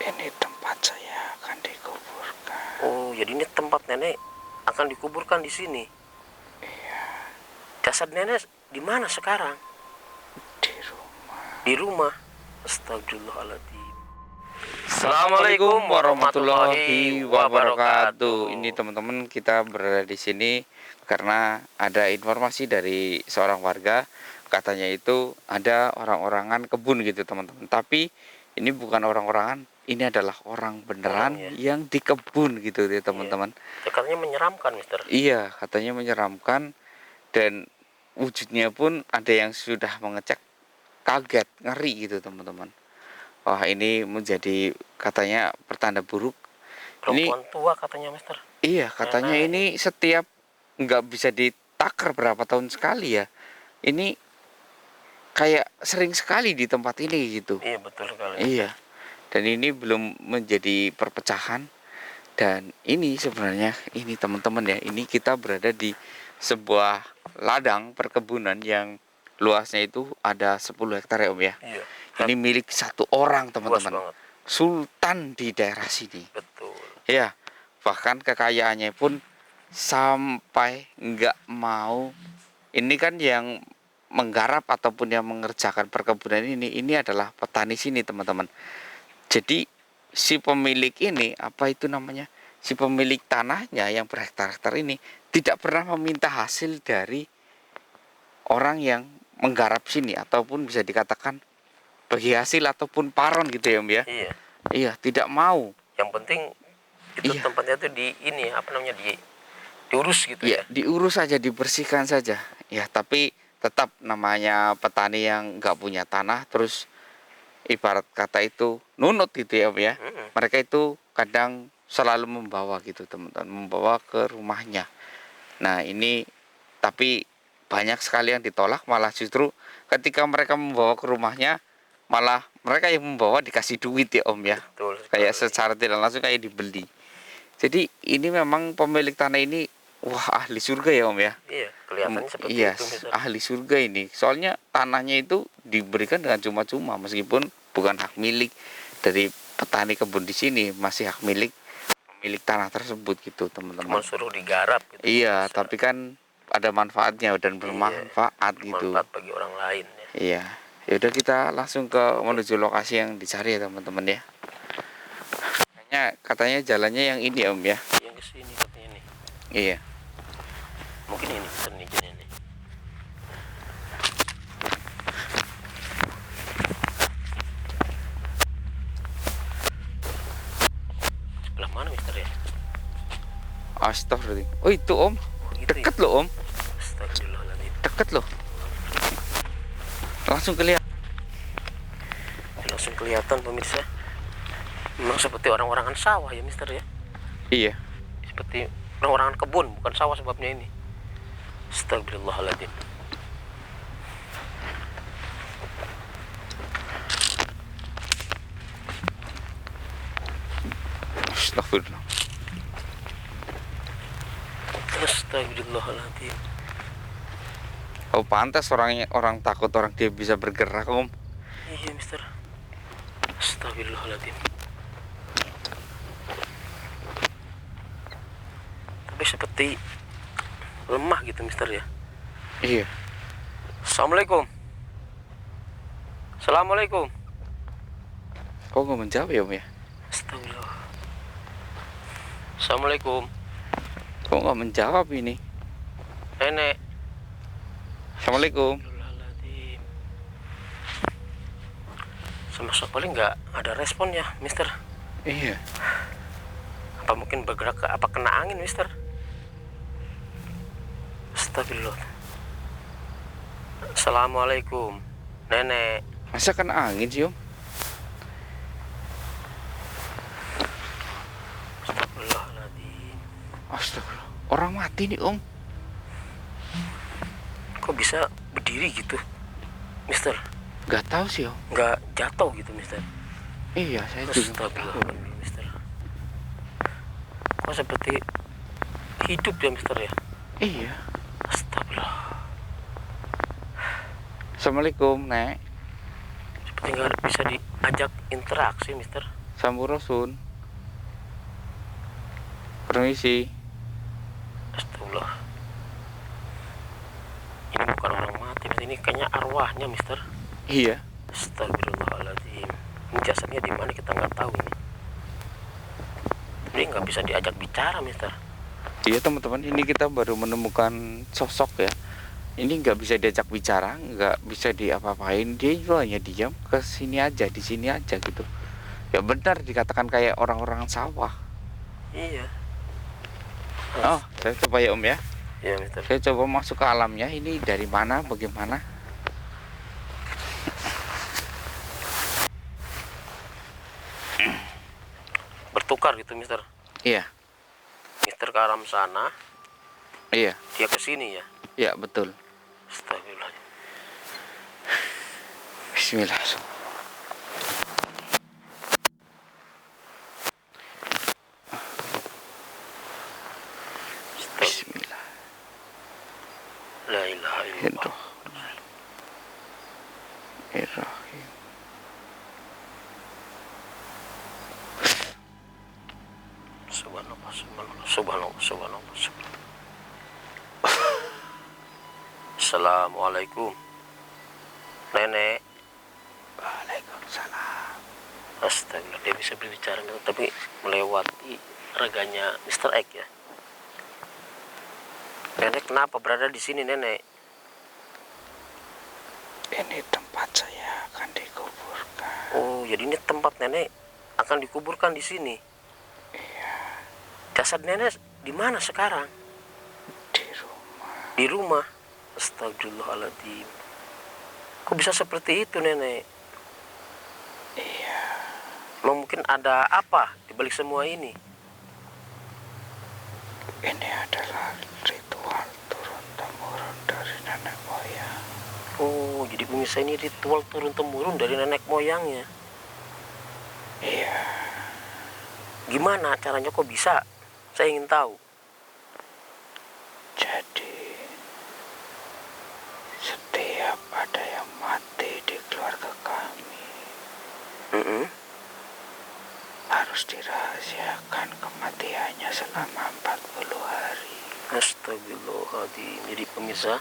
Ini tempat saya akan dikuburkan. Oh, jadi ini tempat nenek akan dikuburkan di sini. Iya. Jasad nenek di mana sekarang? Di rumah. Di rumah. Astagfirullahaladzim. Assalamualaikum warahmatullahi wabarakatuh. Ini teman-teman, kita berada di sini karena ada informasi dari seorang warga, katanya itu ada orang-orangan kebun gitu teman-teman. Tapi ini bukan orang-orangan, ini adalah orang beneran yang di kebun gitu ya teman-teman. Iya. Katanya menyeramkan, Mister. Iya, katanya menyeramkan, dan wujudnya pun ada yang sudah mengecek, kaget, ngeri gitu teman-teman. Wah, ini menjadi katanya pertanda buruk. Perempuan tua katanya, Mister. Iya, katanya ini setiap nggak bisa ditakar berapa tahun sekali ya. Ini kayak sering sekali di tempat ini gitu. Iya, betul sekali. Iya. Dan ini belum menjadi perpecahan. Dan ini sebenarnya, ini teman-teman ya, ini kita berada di sebuah ladang perkebunan yang luasnya itu ada 10 hektar ya Om ya. Iya. Ini milik satu orang teman-teman. Banget. Sultan di daerah sini. Betul. Ya, bahkan kekayaannya pun sampai nggak mau. Ini kan yang menggarap ataupun yang mengerjakan perkebunan ini adalah petani sini teman-teman. Jadi si pemilik ini, apa itu namanya, si pemilik tanahnya yang berhektar-hektar ini tidak pernah meminta hasil dari orang yang menggarap sini, ataupun bisa dikatakan bagi hasil ataupun paron gitu ya Om ya. Iya. Iya, tidak mau. Yang penting itu tempatnya tuh di ini diurus gitu ya. Diurus saja, dibersihkan saja. Ya, tapi tetap namanya petani yang nggak punya tanah, terus ibarat kata itu nunut gitu ya Om ya. Mereka itu kadang selalu membawa gitu teman-teman, membawa ke rumahnya. Nah, ini tapi banyak sekali yang ditolak, malah justru ketika mereka membawa ke rumahnya, malah mereka yang membawa dikasih duit ya Om ya. Betul. Kayak secara tidak langsung kayak dibeli. Jadi ini memang pemilik tanah ini, wah, ahli surga ya Om ya. Iya, kelihatannya seperti itu. Misalnya. Ahli surga ini. Soalnya tanahnya itu diberikan dengan cuma-cuma, meskipun bukan hak milik dari petani kebun di sini, masih hak milik pemilik tanah tersebut gitu teman-teman. Cuma suruh digarap gitu. Iya, tapi kan ada manfaatnya dan bermanfaat gitu. Bermanfaat bagi orang lain ya. Iya. Ya udah, kita langsung ke menuju lokasi yang dicari ya teman-teman ya. Katanya jalannya yang ini Om ya. Yang ke sini katanya nih. Iya. Mungkin ini jenis nih. Sebelah mana Mister ya? Astagfirullah. Oh itu Om. Deket loh Om. Astagfirullahaladzim. Deket loh. Langsung kelihatan. Langsung kelihatan pemirsa. Memang seperti orang-orangan sawah ya Mister ya. Iya. Seperti orang-orangan kebun, bukan sawah sebabnya ini. Astagfirullahaladzim. Astagfirullah. Astagfirullahaladzim. Oh pantas orang takut orang dia bisa bergerak Om. Iya Mister. Astagfirullahaladzim. Tapi seperti lemah gitu Mister ya. Iya. Assalamualaikum. Assalamualaikum. Kok nggak menjawab ya Om ya? Astagfirullah. Assalamualaikum. Kok nggak menjawab ini? Nenek. Assalamualaikum. Astagfirullahaladzim. Sama sekali nggak ada respon ya Mister. Iya. Apa mungkin bergerak ke apa kena angin Mister? Astagfirullah. Assalamualaikum Nenek. Masa kena angin sih Om? Astagfirullahaladzim. Astagfirullah. Orang mati nih Om. Kok bisa berdiri gitu Mister? Gak tahu sih Om. Nggak jatuh gitu Mister? Iya, saya juga tahu. Astagfirullahaladzim Mister. Kok seperti hidup ya Mister ya? Iya. Astagfirullah. Assalamualaikum Nek. Seperti nggak bisa diajak interaksi Mister. Sampurasun. Permisi. Astagfirullah. Ini bukan orang mati, ini kayaknya arwahnya, Mister. Iya. Astagfirullahaladzim. Ini jasadnya di mana kita nggak tahu ini. Ini nggak bisa diajak bicara, Mister. Iya teman-teman, ini kita baru menemukan sosok ya. Ini nggak bisa diajak bicara, nggak bisa diapa-apain. Dia juga hanya diam ke sini aja, di sini aja gitu. Ya benar dikatakan kayak orang-orang sawah. Iya. Oh, saya coba ya Om ya. Iya, Mister. Saya coba masuk ke alamnya. Ini dari mana, bagaimana? Bertukar gitu, Mister. Iya, Mister ke alam sana, iya, dia ke sini ya. iya betul. Astagfirullah. Bismillah. Bismillah. La ilaha illallah. Bismillahirrahmanirrahim. Subhanallah, subhanallah, subhanallah, subhanallah, subhanallah. Assalamualaikum, Nenek. Waalaikumsalam. Astagfirullah, dia bisa berbicara tapi melewati raganya Mr. X ya. Nenek kenapa berada di sini, Nenek? Ini tempat saya akan dikuburkan. Oh, jadi ini tempat Nenek akan dikuburkan di sini. Iya, Jasad Nenek di mana sekarang? di rumah. Di rumah. Astagfirullahaladzim. Kok bisa seperti itu, Nenek? Iya, Mungkin ada apa di balik semua ini? ini adalah ritual turun-temurun dari nenek moyang. Oh, jadi pemirsa, ini ritual turun-temurun dari nenek moyangnya. Iya, Gimana caranya, kok bisa? Saya ingin tahu. jadi setiap ada yang mati di keluarga kami harus dirahasiakan kematiannya selama 40 hari. Astagfirullahaladzim. Jadi pemirsa,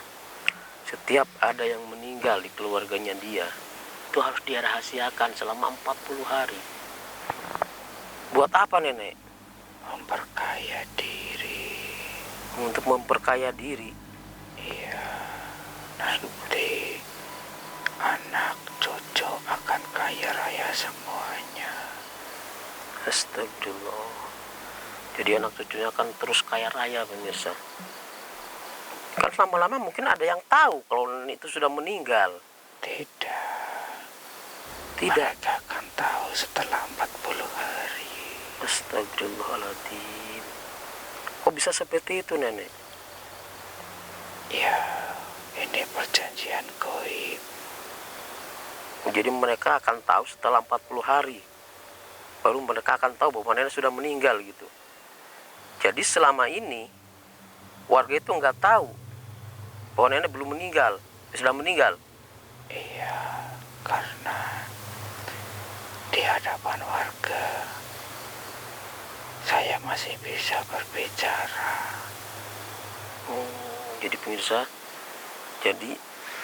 setiap ada yang meninggal di keluarganya dia, itu harus dia rahasiakan selama 40 hari. Buat apa, Nenek? Memperkaya diri. Untuk memperkaya diri. Iya, nanti anak cucu akan kaya raya semuanya. Astagfirullah. Jadi anak cucunya akan terus kaya raya, pemirsa. Kan lama-lama mungkin ada yang tahu kalau nenek itu sudah meninggal. Tidak, Tidak. mereka akan tahu setelah 40 hari. Astagfirullahaladzim. Kok bisa seperti itu, Nenek? Ya, ini perjanjian goib. Jadi mereka akan tahu setelah 40 hari. Baru mereka akan tahu bahwa nenek sudah meninggal gitu. Jadi selama ini warga itu nggak tahu bahwa nenek belum meninggal, sudah meninggal. Iya, karena di hadapan warga saya masih bisa berbicara. Jadi pemirsa, jadi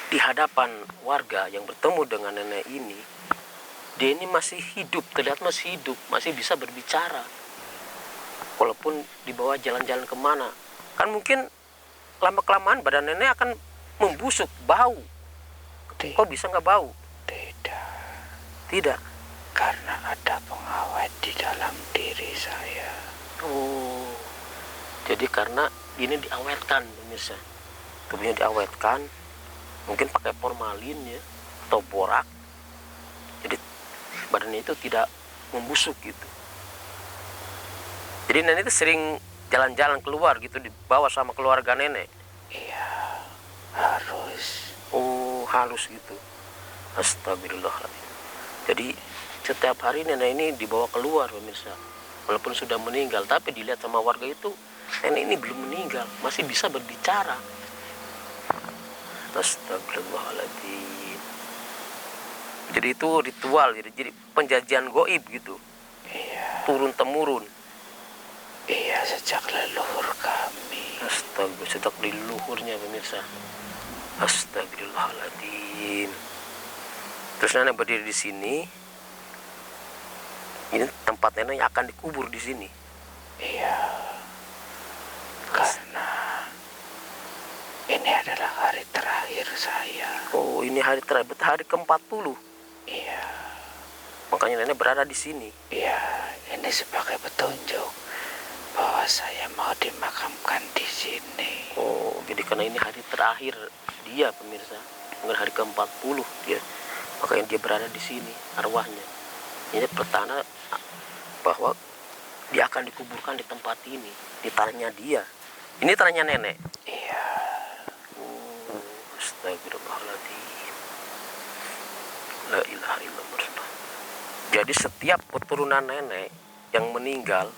di hadapan warga yang bertemu dengan nenek ini, dia ini masih hidup, terlihat masih hidup, masih bisa berbicara. Walaupun dibawa jalan-jalan kemana, kan mungkin lama-kelamaan badan nenek akan membusuk, bau. Kok bisa nggak bau? Tidak, Tidak. karena ada pengawet di dalam diri saya. Oh, jadi karena ini diawetkan, pemirsa. Tubuhnya diawetkan, mungkin pakai formalin ya, atau borak. Jadi badannya itu tidak membusuk gitu. Jadi nenek itu sering jalan-jalan keluar gitu, dibawa sama keluarga nenek. Iya, harus. Oh, halus gitu. Astagfirullahaladzim. Jadi setiap hari nenek ini dibawa keluar, pemirsa. Walaupun sudah meninggal, tapi dilihat sama warga itu nenek ini belum meninggal, masih bisa berbicara. Astagfirullahaladzim. Jadi itu ritual, jadi penjajian goib gitu. turun temurun. Iya, sejak leluhur kami. Astaga, sejak di leluhurnya pemirsa. Astagfirullahaladzim. Terus nenek berdiri di sini. Ini tempat nenek yang akan dikubur di sini. Iya, karena ini adalah hari terakhir saya. Oh, ini hari terakhir, hari ke-40. Iya, Makanya nenek berada di sini. iya, ini sebagai petunjuk bahwa saya mau dimakamkan di sini. Oh, jadi karena ini hari terakhir dia pemirsa, mungkin hari ke-40 dia, makanya dia berada di sini arwahnya. Ini pertanda bahwa dia akan dikuburkan di tempat ini, di tanahnya dia. Ini tanahnya nenek. Iya, Oh, astagfirullahaladzim. La ilaha illallah. Jadi setiap keturunan nenek yang meninggal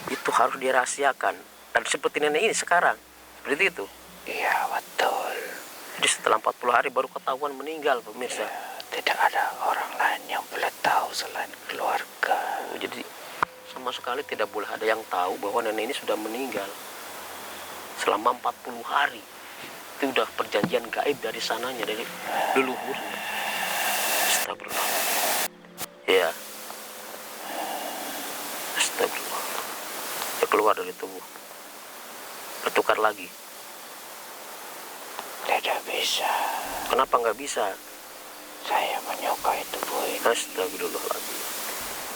itu harus dirahasiakan. Dan seperti nenek ini sekarang, seperti itu. iya betul. Jadi setelah 40 hari baru ketahuan meninggal pemirsa. Ya, tidak ada orang lain yang boleh tahu selain keluarga. Oh, jadi sama sekali tidak boleh ada yang tahu bahwa nenek ini sudah meninggal selama 40 hari. Itu udah perjanjian gaib dari sananya, dari leluhurnya. Astagfirullah. Ya. Astagfirullah. Ya, keluar dari tubuh. Bertukar lagi. Tidak bisa. Kenapa nggak bisa? Saya menyukai tubuh ini. Astagfirullahaladzim.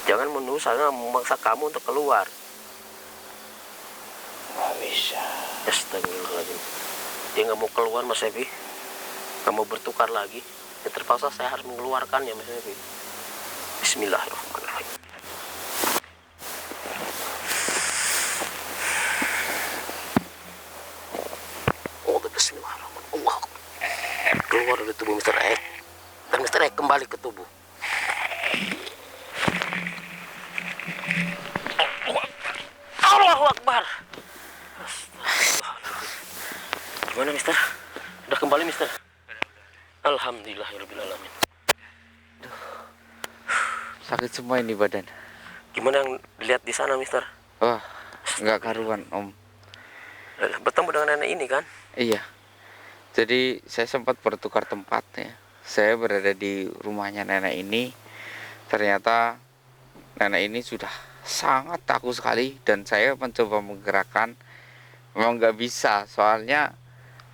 Jangan menuduh saya memaksa kamu untuk keluar. Nggak bisa. Astagfirullahaladzim. Dia nggak mau keluar Mas Evi. Nggak mau bertukar lagi. Ya, terpaksa saya harus mengeluarkannya Mas Evi. Bismillahirrahmanirrahim. Oh, bismillahirrahmanirrahim. Allah. Keluar dari tubuh Mr. X. Dan Mr. X kembali ke tubuh. Allahu Akbar. Gimana Mister? Udah kembali Mister? Alhamdulillahirrahmanirrahim. Sakit semua ini badan. Gimana yang dilihat di sana Mister? Wah, nggak karuan Om. Bertemu dengan nenek ini kan? Iya. Jadi saya sempat bertukar tempat ya. Saya berada di rumahnya nenek ini. Ternyata nenek ini sudah sangat takut sekali dan saya mencoba menggerakkan, memang nggak bisa soalnya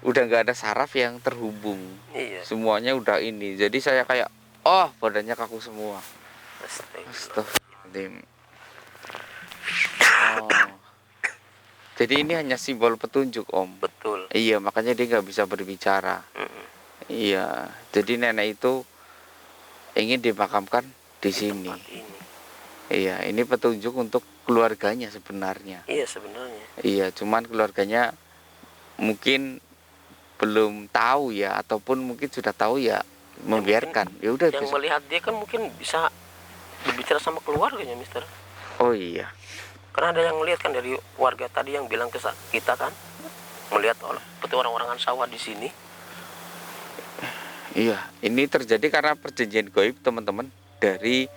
udah nggak ada saraf yang terhubung. Iya. Semuanya udah ini. Jadi saya kayak, oh badannya kaku semua. Astagfirullahaladzim. Oh. Jadi ini hanya simbol petunjuk Om. Betul. Iya, makanya dia nggak bisa berbicara. Iya, jadi nenek itu ingin dimakamkan di sini. Tempat ini. Iya, ini petunjuk untuk keluarganya sebenarnya. Iya sebenarnya. Iya, cuman keluarganya mungkin belum tahu ya, ataupun mungkin sudah tahu ya membiarkan. Ya udah Yang melihat dia kan mungkin bisa berbicara sama keluarganya Mister. Oh iya. Karena ada yang melihat kan dari warga tadi yang bilang ke kita kan, melihat seperti orang-orangan sawah di sini. Iya, ini terjadi karena perjanjian gaib teman-teman. Dari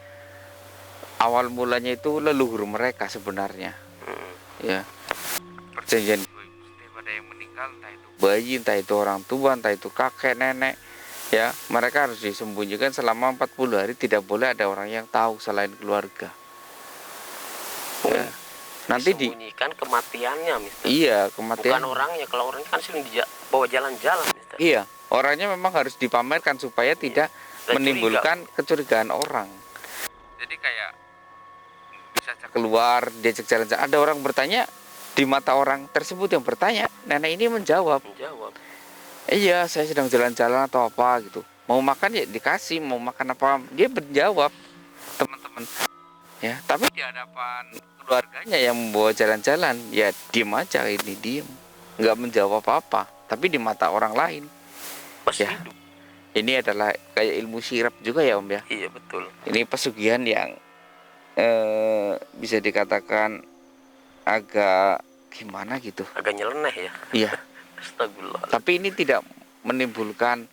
awal mulanya itu leluhur mereka sebenarnya. Ya, perjanjian gaib. Setiap ada yang meninggal, entah itu bayi, entah itu orang tua, entah itu kakek, nenek, ya, mereka harus disembunyikan selama 40 hari. Tidak boleh ada orang yang tahu selain keluarga. Ya. Nanti disembunyikan kematiannya Mister. Iya, kematian. Bukan orangnya. Kalau orangnya kan sering bawa jalan-jalan Mister. Iya, orangnya memang harus dipamerkan supaya tidak menimbulkan kecurigaan orang. Jadi kayak bisa keluar diajak jalan-jalan, ada orang bertanya, di mata orang tersebut yang bertanya, nenek ini menjawab, iya saya sedang jalan-jalan atau apa gitu. Mau makan ya dikasih, mau makan apa dia menjawab, teman-teman. Ya, tapi di hadapan keluarganya yang membawa jalan-jalan, ya diem aja, ini diem, nggak menjawab apa-apa. Tapi di mata orang lain, ya, hidup. Ini adalah kayak ilmu sirap juga ya Om ya. Iya betul. Ini pesugihan yang bisa dikatakan agak gimana gitu. Agak nyeleneh ya. Iya. Astagfirullah. Tapi ini tidak menimbulkan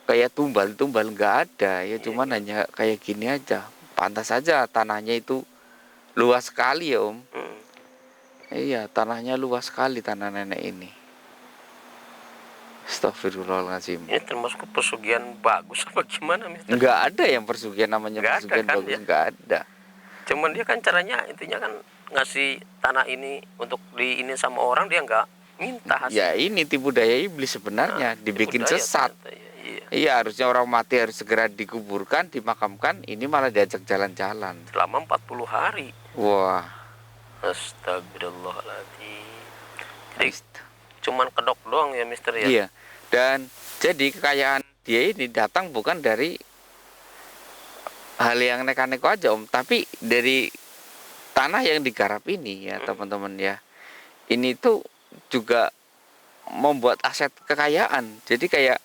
kayak tumbal-tumbal, nggak ada ya. Cuman hanya kayak gini aja. Pantas saja tanahnya itu luas sekali ya Om. Hmm. Iya, tanahnya luas sekali tanah nenek ini. Astagfirullahaladzim. Ini termasuk pesugihan bagus apa gimana, Mister? Nggak ada yang persugihan namanya Nggak ada persugihan kan, bagus, ya? nggak ada. Cuman dia kan caranya intinya kan ngasih tanah ini untuk di ini sama orang, dia nggak minta hasil. Ya ini tipu daya iblis sebenarnya, Nah, dibikin budaya sesat. ternyata, ya. Iya. Iya, harusnya orang mati harus segera dikuburkan, dimakamkan, ini malah diajak jalan-jalan. Selama 40 hari. Wah, Astagfirullahaladzim. Jadi cuman kedok doang ya, Mister, ya? iya. Dan jadi kekayaan dia ini datang bukan dari hal yang neka-neko aja Om, tapi dari tanah yang digarap ini ya teman-teman ya. Ini tuh juga membuat aset kekayaan. Jadi kayak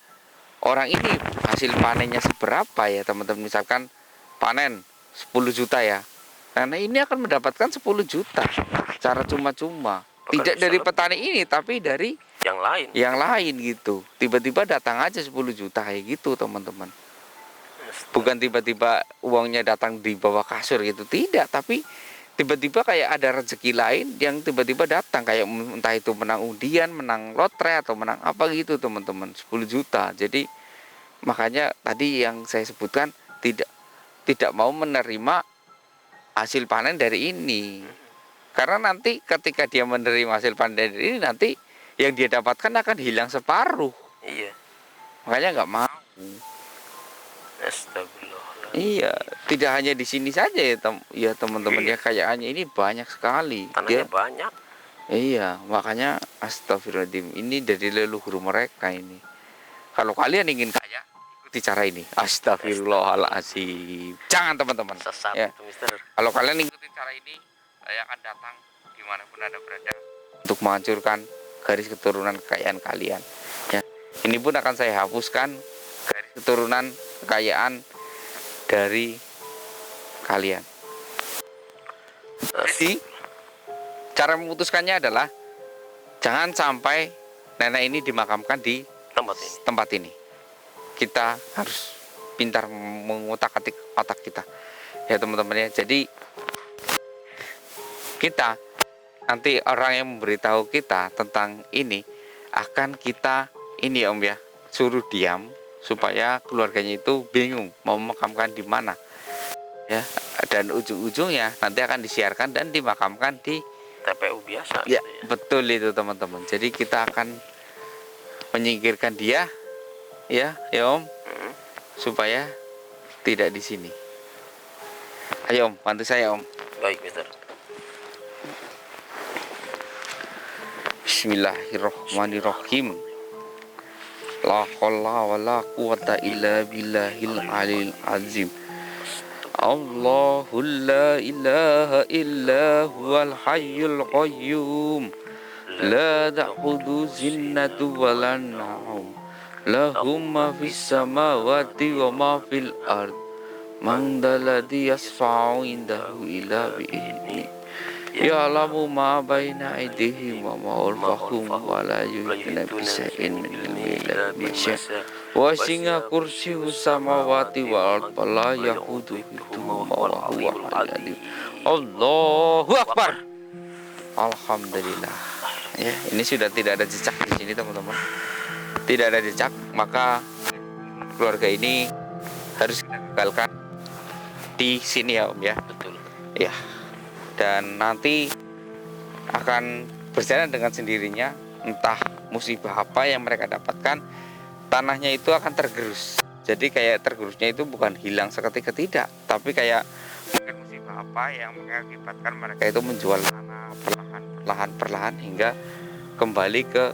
orang ini hasil panennya seberapa ya teman-teman, misalkan panen 10 juta ya. Karena ini akan mendapatkan 10 juta secara cuma-cuma. Bahkan Tidak bisa dari lebih. petani ini tapi dari Yang lain. gitu. Tiba-tiba datang aja 10 juta kayak gitu teman-teman. Bukan tiba-tiba uangnya datang di bawah kasur gitu, tidak, tapi tiba-tiba kayak ada rezeki lain yang tiba-tiba datang, kayak entah itu menang undian, menang lotre atau menang apa gitu teman-teman, 10 juta. Jadi makanya tadi yang saya sebutkan tidak mau menerima hasil panen dari ini. Karena nanti ketika dia menerima hasil panen dari ini, nanti yang dia dapatkan akan hilang separuh. Iya. Makanya nggak mau. Astagfirullahaladzim. Iya, tidak hanya di sini saja ya teman-teman ya, kayaannya ini banyak sekali. Tanahnya banyak. Iya, makanya astagfirullahaladzim, ini dari leluhur mereka ini. Kalau kalian ingin kaya, ikuti cara ini. Astagfirullahaladzim. Jangan teman-teman. Sesat Ya. itu, Mister. Kalau kalian ikuti cara ini, saya akan datang dimanapun Anda berada untuk menghancurkan garis keturunan kekayaan kalian. Ya, ini pun akan saya hapuskan garis keturunan kekayaan dari kalian. Jadi cara memutuskannya adalah jangan sampai nenek ini dimakamkan di tempat ini. Kita harus pintar mengutak-atik otak kita, ya teman-teman ya. Jadi kita nanti orang yang memberitahu kita tentang ini akan kita ini ya Om ya, suruh diam supaya keluarganya itu bingung mau memakamkan di mana ya, dan ujung-ujungnya nanti akan disiarkan dan dimakamkan di TPU biasa ya, gitu ya. betul itu teman-teman. Jadi kita akan menyingkirkan dia ya Om, supaya tidak di sini. Ayo Om, bantu saya Om. Baik, Mister. Bismillahirrahmanirrahim. La haula wala quwata illa billahil alil azim. Allahul la ilaha illa huwal hayyul qayyum. La ta'khudhu zinnatu walan na'um. Lahum ma fis samawati wa ma fil ard. Man dalladhi yasfa'u indahu illa bi'idni. Ya'lamu ma baina aydihim wa ma khalfahum wa la yuhituna bi syai'in min ilmihi illa bima syaa. Wasi'a kursiyyus samawati wal ardi la yahuduhu hifdhuhuma wa huwal aliyyul azim. Allahu akbar. Alhamdulillah. Ya, ini sudah tidak ada jejak di sini teman-teman. Tidak ada jejak, maka keluarga ini harus kita gagalkan di sini ya Om ya. Betul. Ya. Dan nanti akan berjalan dengan sendirinya, entah musibah apa yang mereka dapatkan, tanahnya itu akan tergerus. Jadi kayak tergerusnya itu bukan hilang seketika, tidak, tapi kayak mungkin musibah apa yang mengakibatkan mereka itu menjual tanah perlahan hingga kembali ke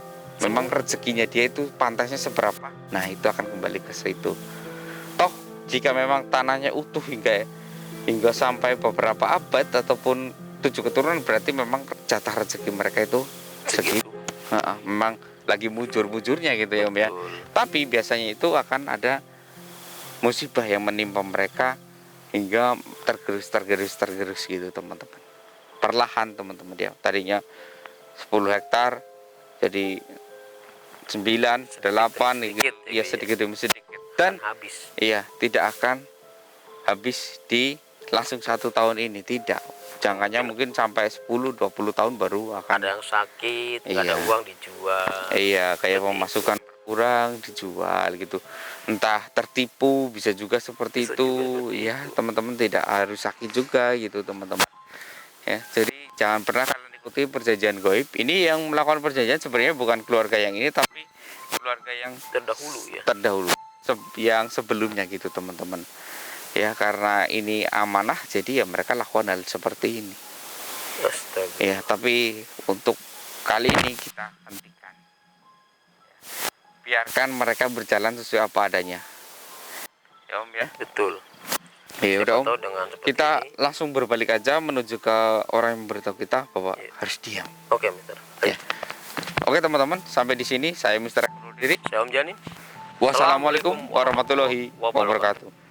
memang rezekinya dia itu pantasnya seberapa. Nah, itu akan kembali ke situ. Toh jika memang tanahnya utuh hingga sampai beberapa abad ataupun 7 keturunan, berarti memang jatah rezeki mereka itu segitu. Memang lagi mujur-mujurnya gitu ya Om ya. Tapi biasanya itu akan ada musibah yang menimpa mereka hingga tergerus gitu teman-teman. Perlahan teman-teman ya. Tadinya 10 hektar jadi 9, 8 ya, sedikit demi sedikit, dan habis. Iya, tidak akan habis di langsung 1 tahun ini, tidak, jangkanya mungkin sampai 10-20 tahun baru akan Ada yang sakit, nggak ada Iya. uang dijual. iya kayak Seperti pemasukan kurang dijual gitu, entah tertipu bisa juga seperti Bisa itu juga seperti ya itu. teman-teman, tidak harus sakit juga gitu teman-teman ya. Jadi jangan pernah kalian ikuti perjanjian goib ini. Yang melakukan perjanjian sebenarnya bukan keluarga yang ini, tapi keluarga yang Terdahulu ya. terdahulu, yang sebelumnya gitu teman-teman ya. Karena ini amanah, jadi ya mereka lakukan hal seperti ini Astaga. ya. Tapi untuk kali ini kita hentikan, biarkan mereka berjalan sesuai apa adanya ya Om ya. Betul. Ya Siapa udah Om, tahu dengan seperti kita ini. langsung berbalik aja menuju ke orang yang memberitahu kita bahwa Iya. harus diam Oke, Mister. ya. Oke teman-teman, sampai di sini saya Mister Eko diri. Saya Om Janin. Wassalamualaikum warahmatullahi wabarakatuh.